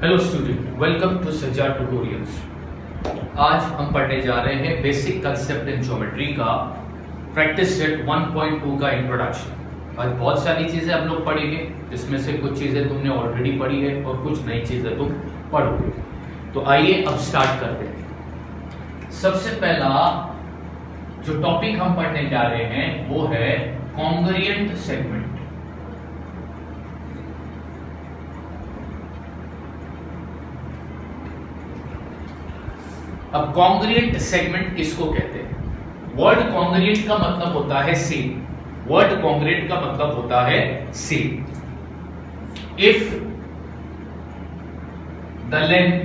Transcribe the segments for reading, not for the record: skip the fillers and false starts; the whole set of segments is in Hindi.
हेलो स्टूडेंट, वेलकम टू सज्जा ट्यूटोरियल्स। आज हम पढ़ने जा रहे हैं बेसिक कंसेप्ट इन ज्योमेट्री का प्रैक्टिस सेट 1.2 का इंट्रोडक्शन। आज बहुत सारी चीजें हम लोग पढ़ेंगे, जिसमें से कुछ चीजें तुमने ऑलरेडी पढ़ी है और कुछ नई चीजें तुम पढ़ोगे। तो आइए अब स्टार्ट करते हैं। सबसे पहला जो टॉपिक हम पढ़ने जा रहे हैं वो है कॉन्ग्रुएंट सेगमेंट। अब कॉन्ग्रुएंट सेगमेंट किसको कहते हैं? वर्ड कॉन्ग्रुएंट का मतलब होता है सेम। वर्ड कॉन्ग्रुएंट का मतलब होता है same. If the length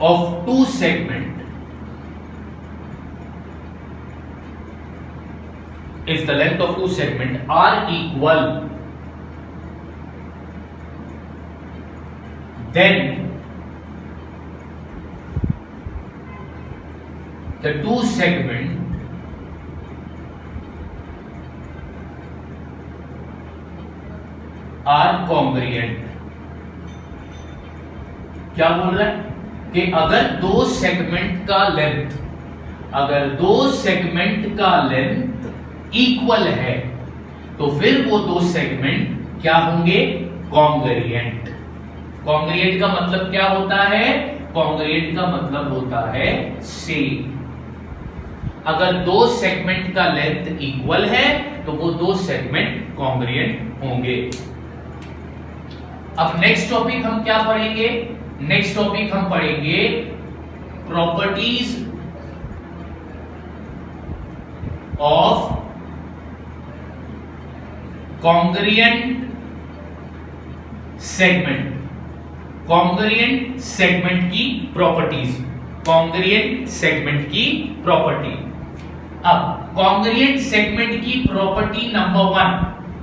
of two segment if the length of two segments are equal, then the two segments are congruent। क्या बोल रहा है कि अगर दो सेगमेंट का लेंथ इक्वल है तो फिर वो दो सेगमेंट क्या होंगे? कॉन्ग्रुएंट। कॉन्ग्रुएंट का मतलब क्या होता है? कॉन्ग्रुएंट का मतलब होता है सेम। अगर दो सेगमेंट का लेंथ इक्वल है तो वो दो सेगमेंट कॉन्ग्रुएंट होंगे। अब नेक्स्ट टॉपिक हम क्या पढ़ेंगे? नेक्स्ट टॉपिक हम पढ़ेंगे properties of congruent segment. Congruent segment की प्रॉपर्टीज। कॉन्ग्रुएंट सेगमेंट की प्रॉपर्टी। अब कॉन्ग्रुएंट सेगमेंट की प्रॉपर्टी नंबर 1,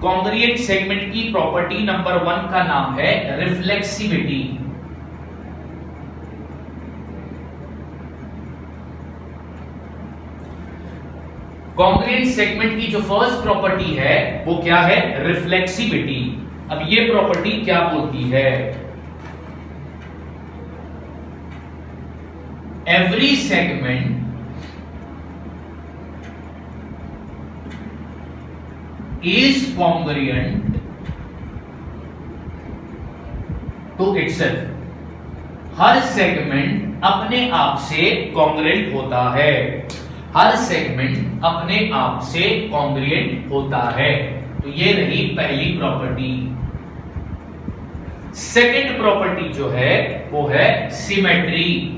कॉन्ग्रुएंट सेगमेंट की प्रॉपर्टी नंबर 1 का नाम है रिफ्लेक्सिविटी। कॉन्ग्रुएंट सेगमेंट की जो फर्स्ट प्रॉपर्टी है वो क्या है? रिफ्लेक्सिविटी। अब ये प्रॉपर्टी क्या बोलती है? Every segment is congruent to itself. हर सेगमेंट अपने आप से कॉन्ग्रुएंट होता है। हर सेगमेंट अपने आप से कॉन्ग्रुएंट होता है। तो ये रही पहली प्रॉपर्टी। सेकंड प्रॉपर्टी जो है वो है सिमेट्री।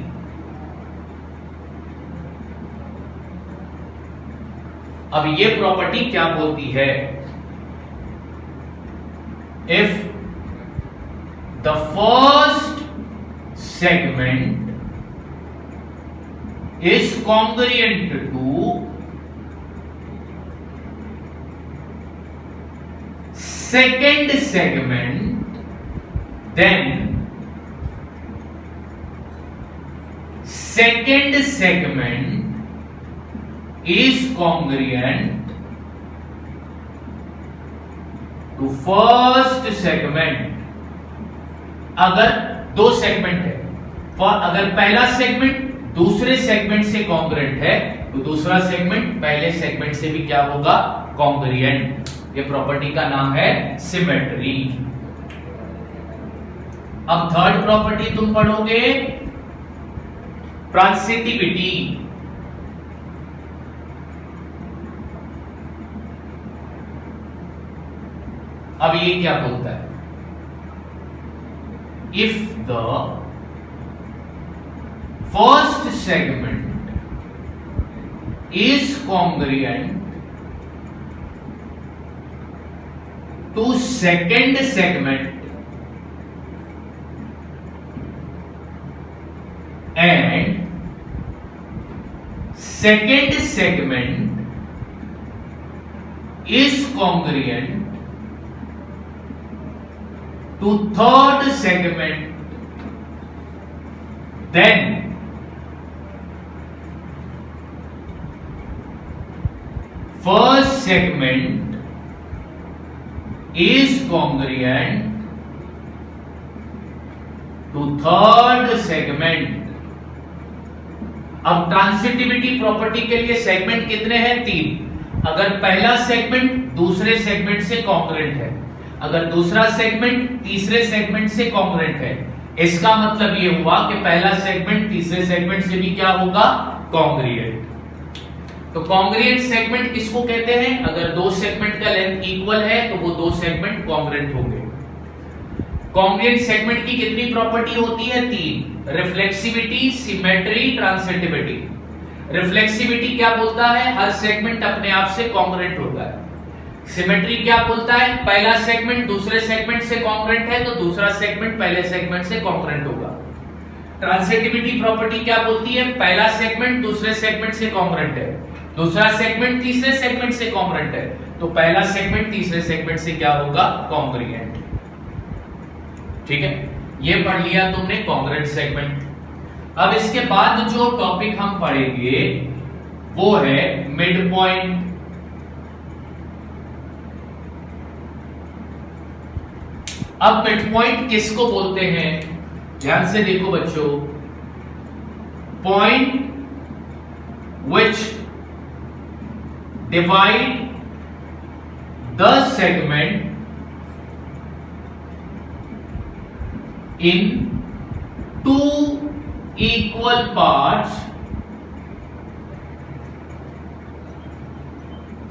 अब ये प्रॉपर्टी क्या बोलती है? If the first segment is congruent to second segment, then second segment is congruent to first segment। अगर दो सेगमेंट है, अगर पहला सेगमेंट दूसरे सेगमेंट से कॉन्ग्रुएंट है तो दूसरा सेगमेंट पहले सेगमेंट से भी क्या होगा? कॉन्ग्रुएंट। ये प्रॉपर्टी का नाम है सिमेट्री। अब थर्ड प्रॉपर्टी तुम पढ़ोगे ट्रांसिटिविटी। अब ये क्या बोलता है? If the first segment is congruent to second segment and second segment is congruent to third segment, then first segment is congruent to third segment। अब ट्रांसिटिविटी प्रॉपर्टी के लिए सेगमेंट कितने हैं? 3। अगर पहला सेगमेंट दूसरे सेगमेंट से कॉन्ग्रुएंट है, अगर दूसरा सेगमेंट तीसरे सेगमेंट से कॉन्ग्रुएंट है, इसका मतलब यह हुआ कि पहला सेगमेंट तीसरे सेगमेंट से भी क्या होगा? कॉन्ग्रुएंट। तो कॉन्ग्रुएंट सेगमेंट किसको कहते हैं? अगर दो सेगमेंट का लेंथ इक्वल है तो वो दो सेगमेंट कॉन्ग्रुएंट होंगे। कॉन्ग्रुएंट सेगमेंट की कितनी प्रॉपर्टी होती है? 3। Reflexivity, symmetry, ट्रांसिटिविटी। रिफ्लेक्सिविटी क्या बोलता है? हर सेगमेंट अपने आप से कॉन्ग्रुएंट होता है। सिमेट्री क्या बोलता है? पहला सेगमेंट दूसरे सेगमेंट से कॉन्ग्रुएंट है तो दूसरा सेगमेंट पहले सेगमेंट से कॉन्ग्रुएंट होगा। ट्रांसिटिविटी प्रॉपर्टी क्या बोलती है? पहला सेगमेंट दूसरे सेगमेंट से कॉन्ग्रुएंट है, दूसरा सेगमेंट तीसरे सेगमेंट से कॉन्ग्रुएंट है, तो पहला सेगमेंट तीसरे सेगमेंट से क्या होगा? कॉन्ग्रुएंट। ठीक है, ये पढ़ लिया तुमने कॉन्ग्रुएंट सेगमेंट। अब इसके बाद जो टॉपिक हम पढ़ेंगे वो है मिड पॉइंट। अब मिड पॉइंट किसको बोलते हैं? ध्यान से देखो बच्चों, point which divide the segment in two equal parts,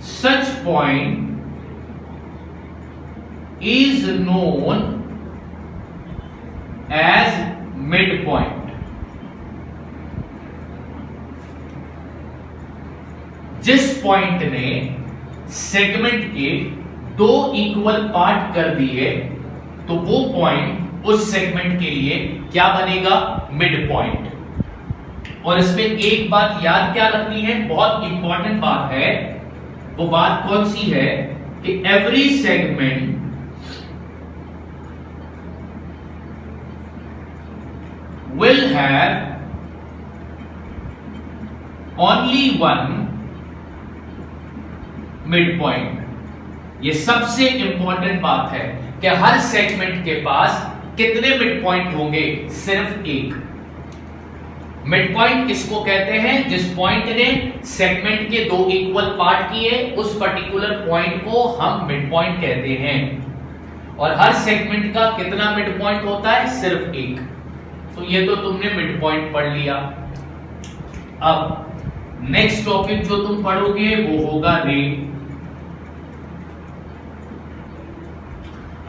such point is known as midpoint। जिस पॉइंट ने सेगमेंट के दो इक्वल पार्ट कर दिए तो वो पॉइंट उस सेगमेंट के लिए क्या बनेगा? Mid point. और इसमें एक बात याद क्या रखनी है, बहुत इंपॉर्टेंट बात है। वो बात कौन सी है कि every segment will have only one mid point. ये सबसे इंपॉर्टेंट बात है कि हर सेगमेंट के पास कितने मिड पॉइंट होंगे? सिर्फ एक। मिड पॉइंट किसको कहते हैं? जिस पॉइंट ने सेगमेंट के दो इक्वल पार्ट किए उस पर्टिकुलर पॉइंट को हम मिड पॉइंट कहते हैं। और हर सेगमेंट का कितना मिड पॉइंट होता है? सिर्फ एक। तो ये तो तुमने मिड पॉइंट पढ़ लिया। अब नेक्स्ट टॉपिक जो तुम पढ़ोगे वो होगा रे।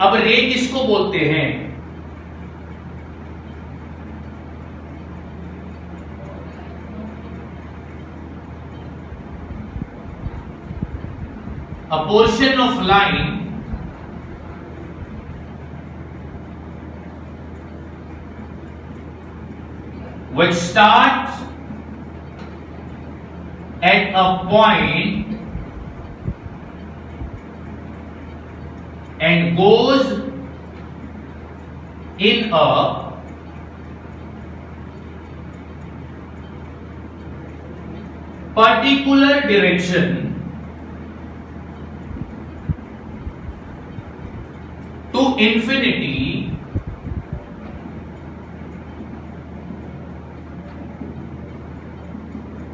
अब रे किसको बोलते हैं? A portion of line which starts at a point and goes in a particular direction to infinity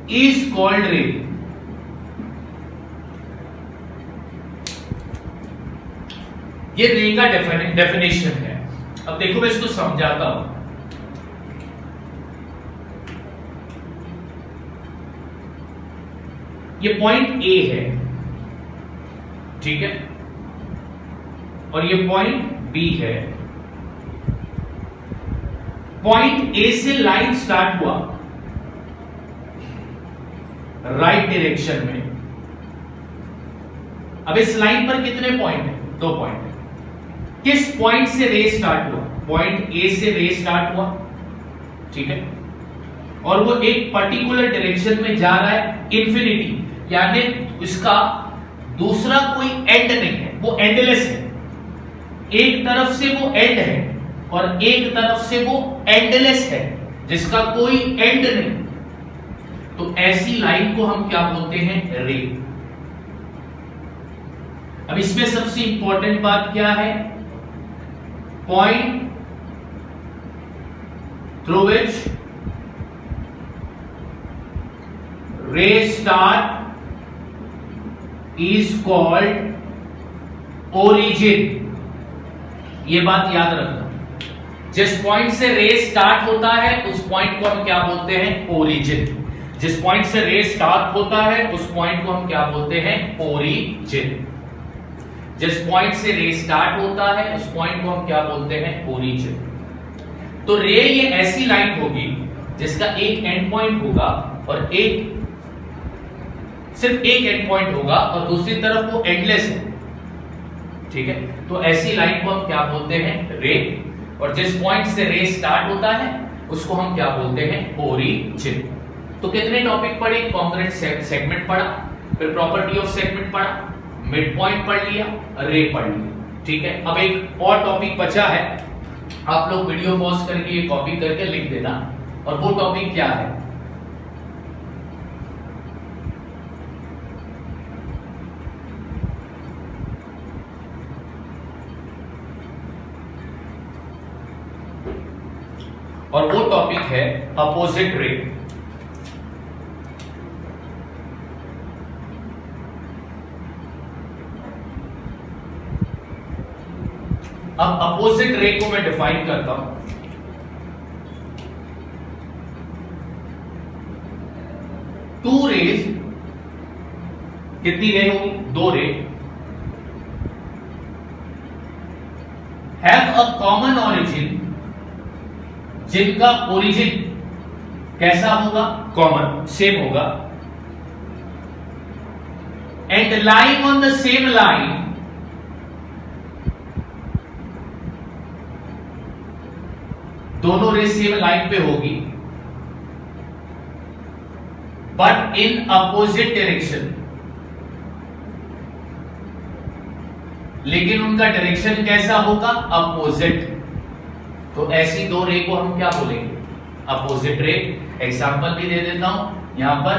is called ray। ये रे का डेफिनेशन है। अब देखो मैं इसको समझाता हूं। ये पॉइंट ए है, ठीक है, और ये पॉइंट बी है। पॉइंट ए से लाइन स्टार्ट हुआ राइट डायरेक्शन में। अब इस लाइन पर कितने पॉइंट है? 2 पॉइंट है। किस पॉइंट से रे स्टार्ट हुआ? पॉइंट ए से रे स्टार्ट हुआ, ठीक है, और वो एक पर्टिकुलर डायरेक्शन में जा रहा है इंफिनिटी, यानी इसका दूसरा कोई एंड नहीं है, वो एंडलेस है। एक तरफ से वो एंड है और एक तरफ से वो एंडलेस है, जिसका कोई एंड नहीं। तो ऐसी लाइन को हम क्या बोलते हैं? रे। अब इसमें सबसे इंपॉर्टेंट बात क्या है, पॉइंट थ्रू विच रे स्टार्ट इज कॉल्ड ओरिजिन। ये बात याद रखना, जिस पॉइंट से रे स्टार्ट होता है उस पॉइंट को हम क्या बोलते हैं, ओरिजिन। जिस पॉइंट से रे स्टार्ट होता है उस पॉइंट को हम क्या बोलते हैं, ओरिजिन। जिस पॉइंट से रे स्टार्ट होता है उस पॉइंट को हम क्या बोलते हैं, ओरिजिन। तो रे ये ऐसी लाइन होगी जिसका एक एंड पॉइंट होगा और सिर्फ एक एंड पॉइंट होगा और दूसरी तरफ वो एंडलेस है, ठीक है। तो ऐसी लाइन को हम क्या बोलते हैं, रे। और जिस पॉइंट से रे स्टार्ट होता है उसको हम क्या बोलते हैं, ओरिजिन। तो कितने टॉपिक पढ़े, कॉन्ग्रुएंट सेगमेंट पढ़ा, फिर प्रॉपर्टी ऑफ सेगमेंट पढ़ा, मिड पॉइंट पढ़ लिया, रे पढ़ लिया, ठीक है। अब एक और टॉपिक बचा है, आप लोग वीडियो पॉज करके ये कॉपी करके लिख देना, और वो टॉपिक क्या है, और वो टॉपिक है अपोजिट रे। अब अपोजिट रे को मैं डिफाइन करता हूं, टू रेज, कितनी रे होगी, दो रे, हैव अ कॉमन ऑरिजिन, जिनका ओरिजिन कैसा होगा, कॉमन, सेम होगा, and lying on the same line, दोनों रे सेम लाइन पे होगी, बट इन अपोजिट डायरेक्शन, लेकिन उनका डायरेक्शन कैसा होगा, अपोजिट। तो ऐसी दो रे को हम क्या बोलेंगे, अपोजिट रे। एग्जांपल भी दे देता हूं, यहां पर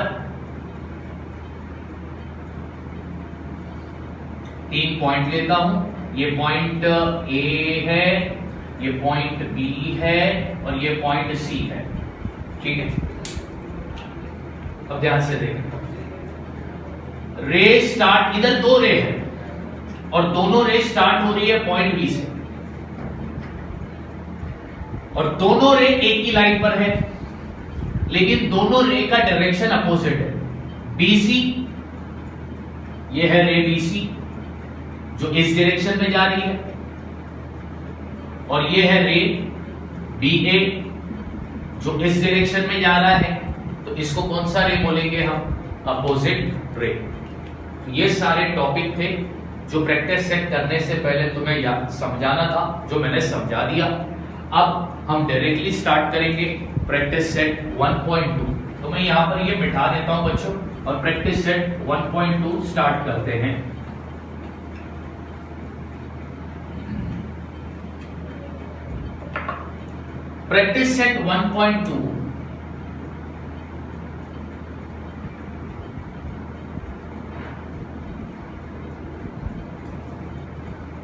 3 पॉइंट लेता हूं, ये पॉइंट ए है, ये पॉइंट बी है और ये पॉइंट सी है, ठीक है। अब ध्यान से देखो, रे स्टार्ट, इधर दो रे है और दोनों रे स्टार्ट हो रही है पॉइंट बी से, और दोनों रे एक ही लाइन पर है, लेकिन दोनों रे का डायरेक्शन अपोजिट है। बीसी, ये है रे बीसी जो इस डायरेक्शन में जा रही है, और ये है रे बीए जो इस डायरेक्शन में जा रहा है। तो इसको कौन सा रे बोलेंगे हम, अपोजिट रे। ये सारे टॉपिक थे जो प्रैक्टिस सेट करने से पहले तुम्हें याद समझाना था, जो मैंने समझा दिया। अब हम डायरेक्टली स्टार्ट करेंगे प्रैक्टिस सेट 1.2। तो मैं यहां पर ये मिटा देता हूं बच्चों, और प्रैक्टिस सेट 1.2 स्टार्ट करते हैं। प्रैक्टिस सेट 1.2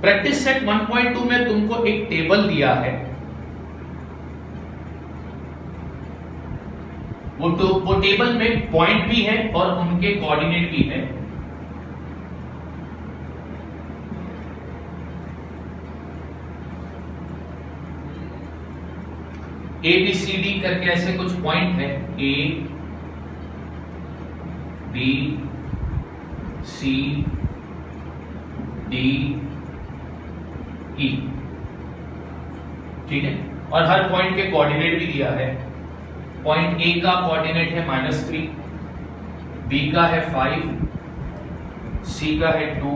प्रैक्टिस सेट 1.2 में तुमको एक टेबल दिया है, वो टेबल में पॉइंट भी है और उनके कोऑर्डिनेट भी है। ए बी सी डी करके ऐसे कुछ पॉइंट है, A B C D E, ठीक है। और हर पॉइंट के कोऑर्डिनेट भी दिया है। पॉइंट ए का कोऑर्डिनेट है -3, बी का है 5, सी का है 2,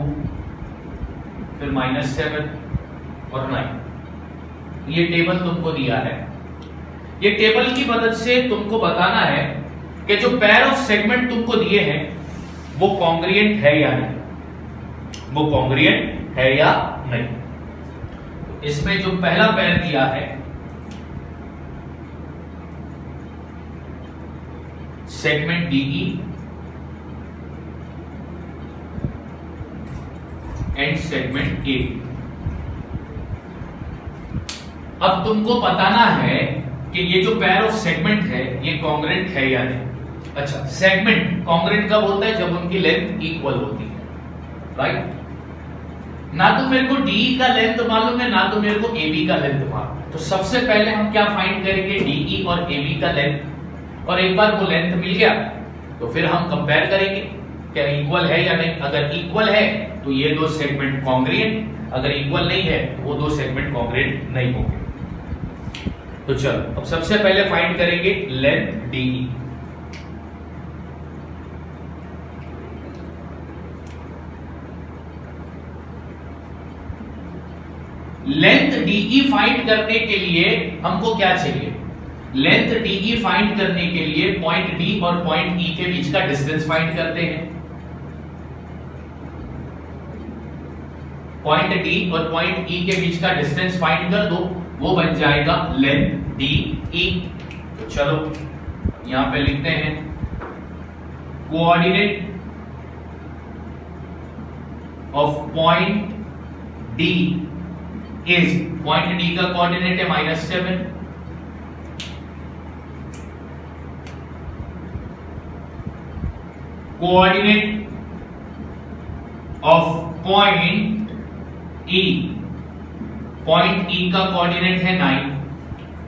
फिर -7 और 9। ये टेबल तुमको दिया है। ये टेबल की मदद से तुमको बताना है कि जो पेयर ऑफ सेगमेंट तुमको दिए हैं वो कॉन्ग्रुएंट है या नहीं, वो कॉन्ग्रुएंट है या नहीं। इसमें जो पहला पेयर दिया है segment DE and segment A. अब तुमको बताना है कि ये जो पेयर ऑफ सेगमेंट है ये कॉन्ग्रुएंट है या नहीं। अच्छा, सेगमेंट कॉन्ग्रुएंट कब होता है? जब उनकी लेंथ इक्वल होती है, राइट? ना तो मेरे को डीई का लेंथ मालूम है, ना तो मेरे को एबी का लेंथ मालूम है। तो सबसे पहले हम क्या फाइंड करेंगे? डीई और एबी का लेंथ। और एक बार वो लेंथ मिल गया तो फिर हम कंपेयर करेंगे क्या इक्वल है या नहीं। अगर इक्वल है तो ये दो सेगमेंट कॉन्ग्रुएंट, अगर इक्वल नहीं है तो वो दो सेगमेंट कॉन्ग्रुएंट नहीं होंगे। तो चलो अब सबसे पहले फाइंड करेंगे length DE. Length DE find करने के लिए हमको क्या चाहिए? लेंथ डीई फाइंड करने के लिए पॉइंट डी और पॉइंट ई के बीच का डिस्टेंस फाइंड करते हैं। पॉइंट डी और पॉइंट ई के बीच का डिस्टेंस फाइंड कर दो, वो बन जाएगा लेंथ डीई। तो चलो यहां पे लिखते हैं coordinate of point D is, point D का कोऑर्डिनेट है -7, coordinate of point E, point ई का कोऑर्डिनेट है 9।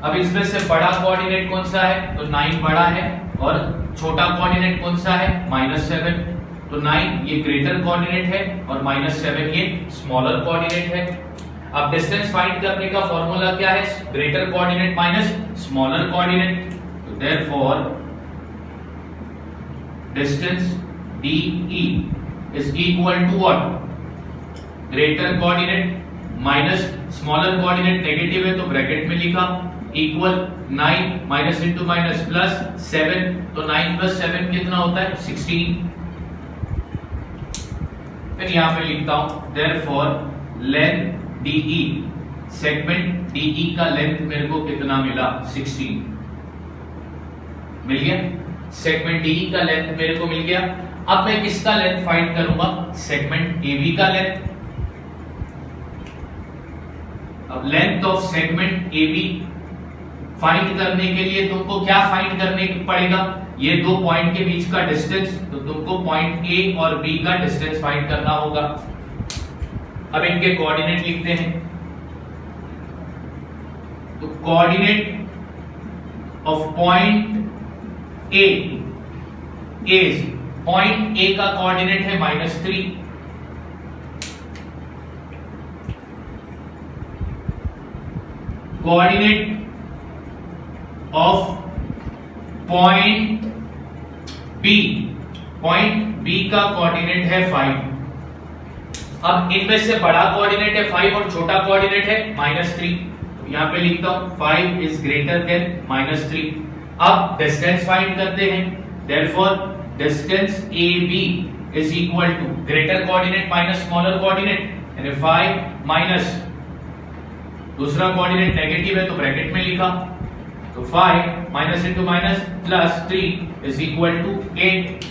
अब इसमें से बड़ा कोऑर्डिनेट कौन सा है? तो 9 बड़ा है, और छोटा कोऑर्डिनेट कौन सा है? -7। तो 9 ये ग्रेटर कोऑर्डिनेट है और -7 ये स्मॉलर कोऑर्डिनेट है। अब डिस्टेंस फाइंड करने का फॉर्मूला क्या है? Greater coordinate minus smaller coordinate. तो therefore distance DE is equal to what? Greater coordinate minus smaller coordinate, negative है तो ब्रैकेट में लिखा, equal 9 minus into minus plus 7। तो 9 प्लस 7 कितना होता है? 16। फिर यहां पे लिखता हूं therefore length DE, segment DE का लेंथ मेरे को कितना मिला? 16 मिल गया। सेगमेंट DE का लेंथ मेरे को मिल गया। अब मैं किसका लेंथ फाइंड करूंगा? सेगमेंट AB का लेंथ। अब length of segment AB find करने के लिए तुमको क्या फाइंड करने पड़ेगा? ये दो पॉइंट के बीच का डिस्टेंस। तो तुमको पॉइंट A और B का डिस्टेंस फाइंड करना होगा। अब इनके कोऑर्डिनेट लिखते हैं। तो coordinate of point A is, point A का कोऑर्डिनेट है -3, coordinate of point B, point B का कोऑर्डिनेट है 5। अब इनमें से बड़ा कोऑर्डिनेट है 5 और छोटा कोऑर्डिनेट है -3। तो यहां पे लिखता हूं 5 इज ग्रेटर देन -3। अब डिस्टेंस फाइंड करते हैं। Therefore distance AB is equal to greater coordinate minus smaller coordinate, यानी 5 माइनस दूसरा कोऑर्डिनेट नेगेटिव है तो ब्रैकेट में लिखा, तो 5 minus into minus plus 3 is equal to 8।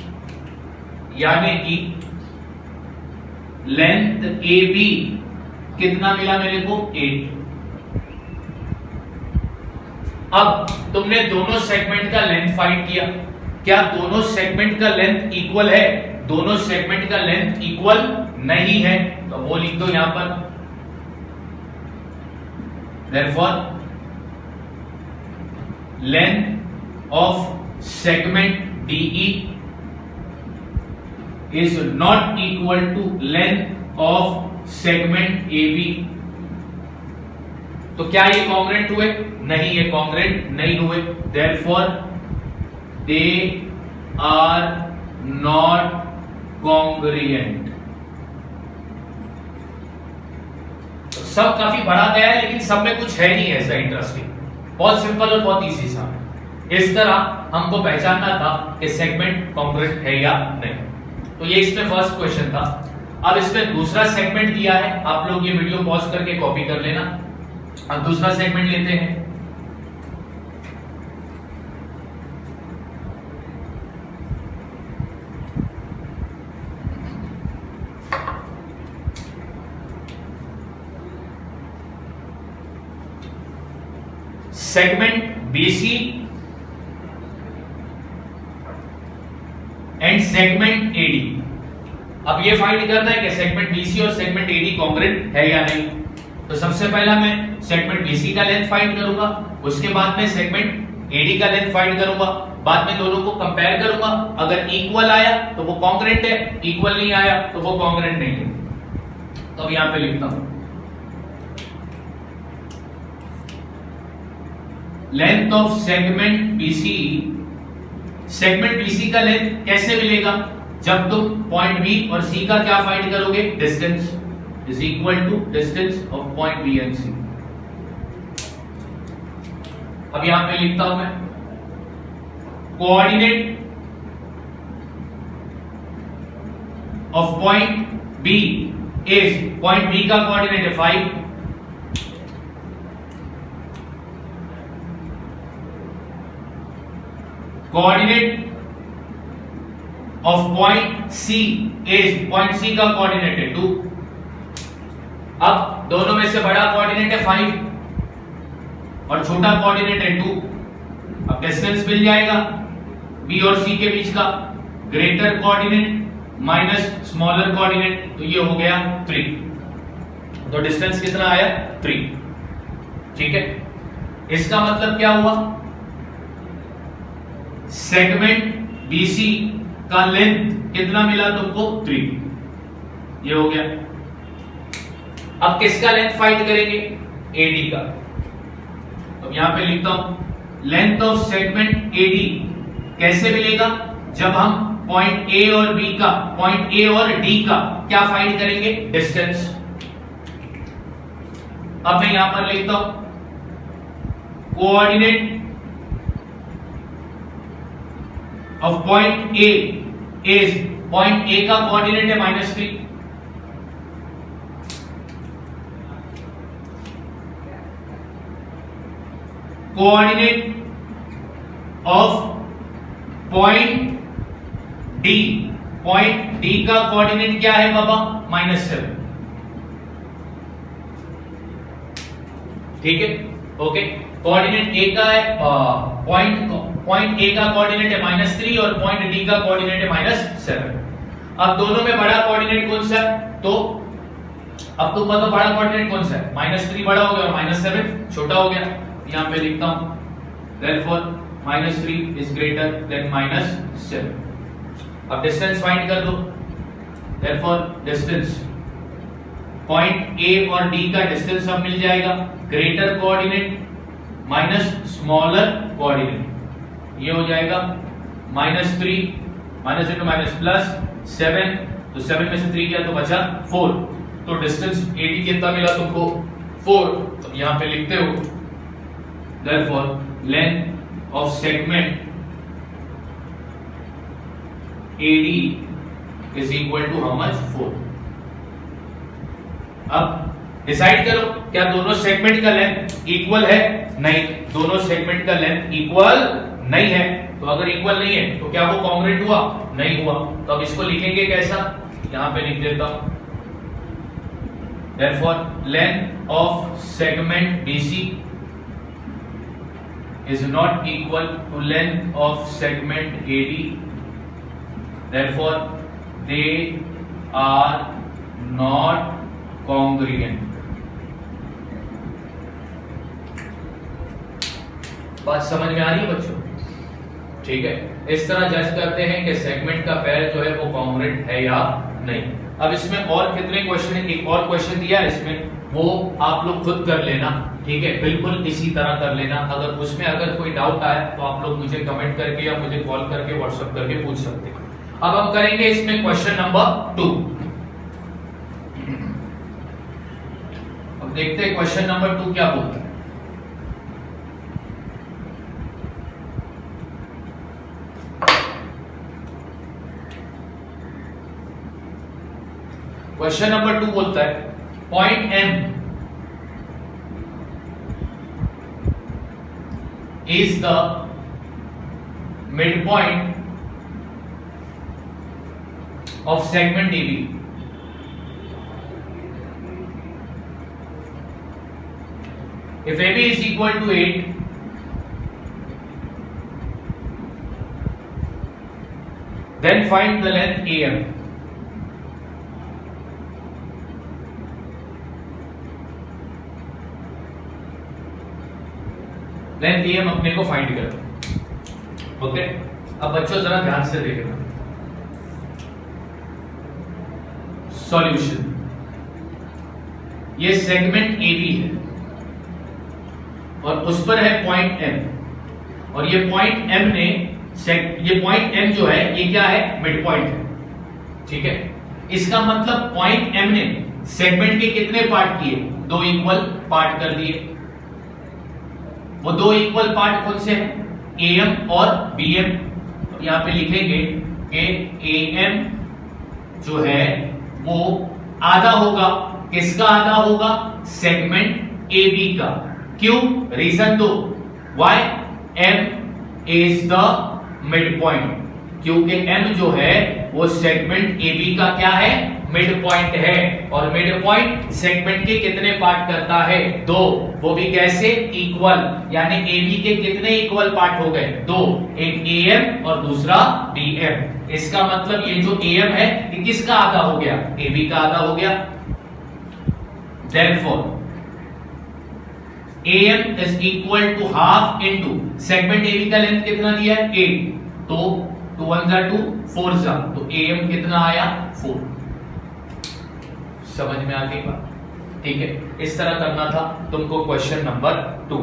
यानी कि लेंथ AB कितना मिला मेरे को? 8। अब तुमने दोनों सेगमेंट का लेंथ फाइंड किया। क्या दोनों सेगमेंट का लेंथ इक्वल है? दोनों सेगमेंट का लेंथ इक्वल नहीं है, तो वो लिख दो यहां पर। Therefore, length of segment DE is not equal to length of segment AB। तो क्या ये कॉन्ग्रुएंट हुए? नहीं, ये कॉन्ग्रुएंट नहीं हुए। Therefore, they are not congruent। सब काफी बड़ा गया है, लेकिन सब में कुछ है नहीं ऐसा इंटरेस्टिंग। बहुत सिंपल और बहुत इजी सा। इस तरह हमको पहचानना था कि सेगमेंट कॉन्ग्रुएंट है या नहीं। तो ये इसमें फर्स्ट क्वेश्चन था। अब इसमें दूसरा सेगमेंट दिया है, आप लोग ये वीडियो पॉज करके कॉपी कर लेना। अब दूसरा सेगमेंट लेते हैं। Segment BC and segment AD। अब ये फाइंड करना है कि सेगमेंट BC और सेगमेंट AD कॉन्ग्रुएंट है या नहीं। तो सबसे पहला मैं सेगमेंट BC का लेंथ फाइंड करूंगा, उसके बाद में सेगमेंट AD का लेंथ फाइंड करूंगा, बाद में दोनों को कंपेयर करूंगा। अगर इक्वल आया तो वो कॉन्ग्रुएंट है, इक्वल नहीं आया तो वो कॉन्ग्रुएंट नहीं है। तो अब यहां पे लिखता हूं length of segment BC। Segment BC का लेंथ कैसे मिलेगा? जब तुम पॉइंट B और C का क्या फाइंड करोगे? Distance is equal to distance of point B and C। अब यहां पे लिखता हूं मैं coordinate of point B is, point B का कोऑर्डिनेट है 5, coordinate of point C is, point C का कोऑर्डिनेट है 2। अब दोनों में से बड़ा कोऑर्डिनेट है 5 और छोटा कोऑर्डिनेट है 2। अब डिस्टेंस मिल जाएगा B और C के बीच का, greater coordinate minus smaller coordinate, तो ये हो गया 3। तो डिस्टेंस कितना आया? 3। ठीक है, इसका मतलब क्या हुआ? सेगमेंट BC का लेंथ कितना मिला तुमको? 3। ये हो गया। अब किसका लेंथ फाइंड करेंगे? AD का। तो यहां पे लिखता हूं लेंथ ऑफ सेगमेंट AD कैसे मिलेगा? जब हम पॉइंट A और B का, पॉइंट A और D का क्या फाइंड करेंगे? डिस्टेंस। अब मैं यहां पर लिखता हूं coordinate of point A is, point A का कोऑर्डिनेट है -3, coordinate of point D, point D का कोऑर्डिनेट क्या है बाबा? -7। ठीक है, ओके। कोऑर्डिनेट A का है पॉइंट A का कोऑर्डिनेट है -3 और पॉइंट D का कोऑर्डिनेट है -7। अब दोनों में बड़ा कोऑर्डिनेट कौन सा है? तो अब तुम बताओ बड़ा कोऑर्डिनेट कौन सा है? -3 बड़ा हो गया और -7 छोटा हो गया। यहां पे लिखता हूं therefore -3 is greater than -7। अब डिस्टेंस फाइंड कर दो, therefore डिस्टेंस पॉइंट A और D का डिस्टेंस अब मिल जाएगा, greater coordinate minus smaller coordinate, ये हो जाएगा -3 माइनस इंटू माइनस प्लस 7, तो 7 में से 3 गया तो बचा 4। तो डिस्टेंस AD कितना मिला तुमको? 4। तो यहां पे लिखते हो therefore length of segment AD is equal to how much? 4। अब डिसाइड करो क्या दोनों सेगमेंट का लेंथ इक्वल है? नहीं, दोनों सेगमेंट का लेंथ इक्वल नहीं है। तो अगर इक्वल नहीं है तो क्या वो कॉन्ग्रुएंट हुआ? नहीं हुआ। तो अब इसको लिखेंगे कैसा? यहां पे लिख देता हूं therefore length of segment BC is not equal to length of segment AD, therefore they are not congruent। बात समझ में आ रही है बच्चों? ठीक है, इस तरह जज करते हैं कि सेगमेंट का पैर जो है वो कॉन्ग्रुएंट है या नहीं। अब इसमें और कितने क्वेश्चन है? एक और क्वेश्चन दिया है इसमें, वो आप लोग खुद कर लेना। ठीक है, बिल्कुल इसी तरह कर लेना। अगर उसमें अगर कोई डाउट आए तो आप लोग मुझे कमेंट करके या मुझे कॉल करके व्हाट्सएप करके पूछ सकते हैं। अब हम करेंगे इसमें क्वेश्चन नंबर 2। अब देखते हैं क्वेश्चन नंबर 2 क्या बोलता है। क्वेश्चन नंबर 2 बोलता है point M is the midpoint of segment AB. If AB is equal to 8 then find the length AM। Length AM अपने को फाइंड करना। ओके, अब बच्चों जरा ध्यान से देखना सॉल्यूशन। ये सेगमेंट AB है और उस पर है पॉइंट M, और ये पॉइंट M ने ये पॉइंट M जो है ये क्या है, मिड पॉइंट है। ठीक है, इसका मतलब पॉइंट M ने सेगमेंट के कितने पार्ट किए, दो इक्वल पार्ट कर दिए। वो दो इक्वल पार्ट कौन से हैं, AM और BM। तो यहां पे लिखेंगे कि AM जो है वो आधा होगा, किसका आधा होगा, सेगमेंट AB का। क्यों, रीजन दो, why, M is the mid point, क्योंकि M जो है वो सेगमेंट AB का क्या है, मिड पॉइंट है। और मिड पॉइंट सेगमेंट के कितने पार्ट करता है, दो, वो भी कैसे, इक्वल। यानी AB के कितने इक्वल पार्ट हो गए, दो, एक AM और दूसरा BM। इसका मतलब ये जो AM है ये किसका आधा हो गया, AB का आधा हो गया। Therefore AM is equal to half into segment AB का लेंथ कितना दिया है, 8, तो 2 1 जा 2 4 जा, तो AM कितना आया, 4। समझ में आ गई बात, ठीक है। इस तरह करना था तुमको क्वेश्चन नंबर 2।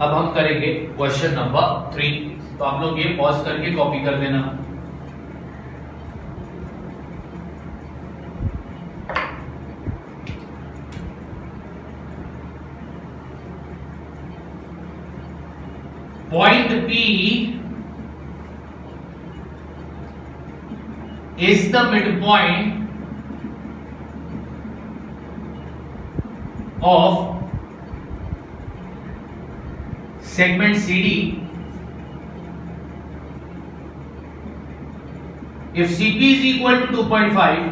अब हम करेंगे क्वेश्चन नंबर 3। तो आप लोग ये पॉज करके कॉपी कर देना। Point P is the midpoint of segment CD if CP is equal to 2.5,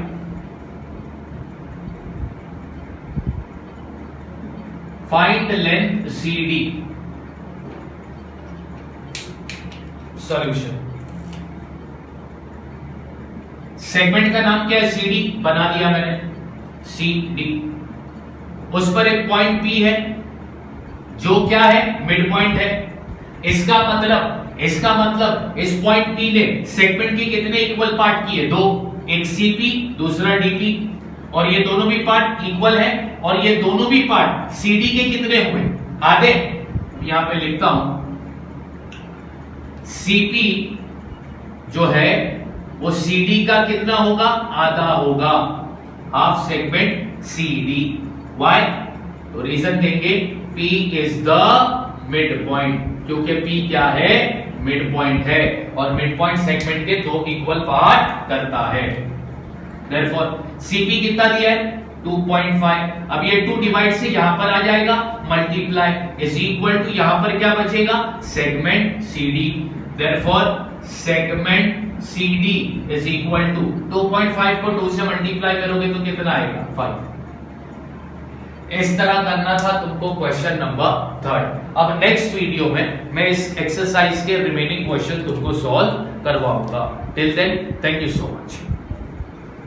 find the length CD। Solution, segment का नाम क्या है, CD, बना दिया मैंने, CD। उस पर एक पॉइंट P है जो क्या है, मिड पॉइंट है। इसका मतलब इस पॉइंट P ने सेगमेंट के कितने इक्वल पार्ट किए, दो, एक CP दूसरा DP, और ये दोनों भी पार्ट इक्वल है। और ये दोनों भी पार्ट CD के कितने हुए, आधे। यहां पे लिखता हूं CP जो है वो CD का कितना होगा, आधा होगा, हाफ सेगमेंट CD। Why? तो रीजन देंगे P is the mid point, क्योंकि P क्या है, मिड पॉइंट है, और मिड पॉइंट सेगमेंट के दो इक्वल पार्ट करता है। Therefore CP कितना दिया है, 2.5। अब ये 2 डिवाइड से यहां पर आ जाएगा, मल्टीप्लाई इज इक्वल टू, यहां पर क्या बचेगा, segment CD। Therefore segment CD is equal to 2.5 को 2 से मल्टीप्लाई करोगे तो कितना आएगा, 5। इस तरह करना था तुमको क्वेश्चन नंबर 3। अब नेक्स्ट वीडियो में मैं इस एक्सरसाइज के रिमेनिंग क्वेश्चन तुमको सॉल्व करवाऊंगा। Till then thank you so much.